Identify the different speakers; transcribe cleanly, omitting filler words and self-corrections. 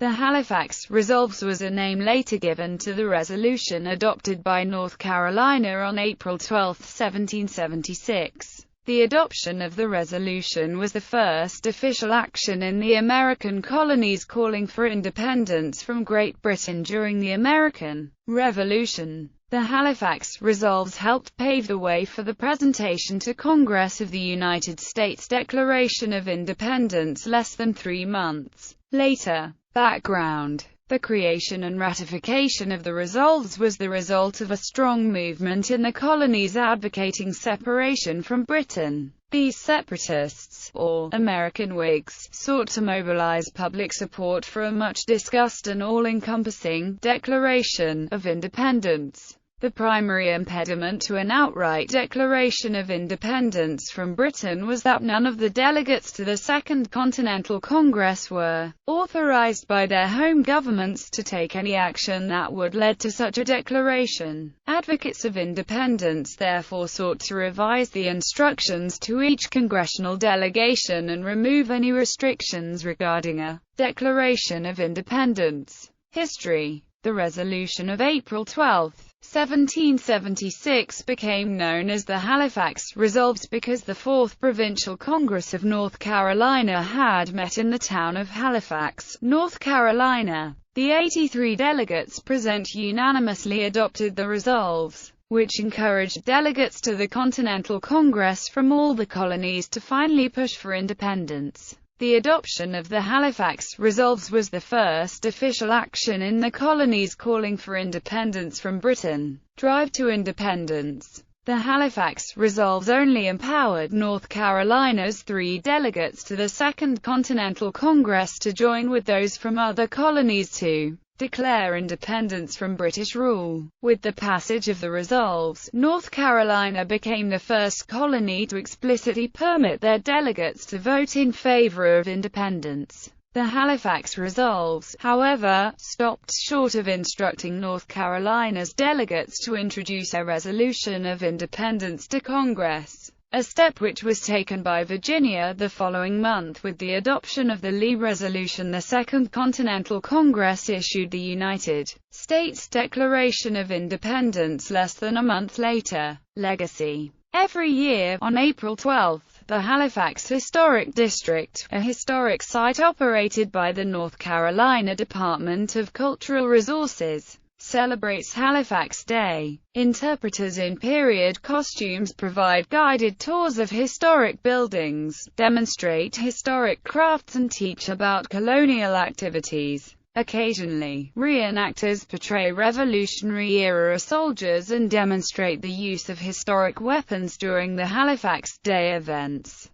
Speaker 1: The Halifax Resolves was a name later given to the resolution adopted by North Carolina on April 12, 1776. The adoption of the resolution was the first official action in the American colonies calling for independence from Great Britain during the American Revolution. The Halifax Resolves helped pave the way for the presentation to Congress of the United States Declaration of Independence less than 3 months later. Background: the creation and ratification of the Resolves was the result of a strong movement in the colonies advocating separation from Britain. These separatists, or American Whigs, sought to mobilize public support for a much-discussed and all-encompassing Declaration of Independence. The primary impediment to an outright declaration of independence from Britain was that none of the delegates to the Second Continental Congress were authorized by their home governments to take any action that would lead to such a declaration. Advocates of independence therefore sought to revise the instructions to each congressional delegation and remove any restrictions regarding a Declaration of Independence. History: the resolution of April 12, 1776 became known as the Halifax Resolves because the 4th Provincial Congress of North Carolina had met in the town of Halifax, North Carolina. The 83 delegates present unanimously adopted the Resolves, which encouraged delegates to the Continental Congress from all the colonies to finally push for independence. The adoption of the Halifax Resolves was the first official action in the colonies calling for independence from Britain. Drive to independence. The Halifax Resolves only empowered North Carolina's 3 delegates to the Second Continental Congress to join with those from other colonies to declare independence from British rule. With the passage of the Resolves, North Carolina became the first colony to explicitly permit their delegates to vote in favor of independence. The Halifax Resolves, however, stopped short of instructing North Carolina's delegates to introduce a resolution of independence to Congress, a step which was taken by Virginia the following month with the adoption of the Lee Resolution. The Second Continental Congress issued the United States Declaration of Independence less than a month later. Legacy: every year, on April 12, the Halifax Historic District, a historic site operated by the North Carolina Department of Cultural Resources, celebrates Halifax Day. Interpreters in period costumes provide guided tours of historic buildings, demonstrate historic crafts and teach about colonial activities. Occasionally, reenactors portray Revolutionary-era soldiers and demonstrate the use of historic weapons during the Halifax Day events.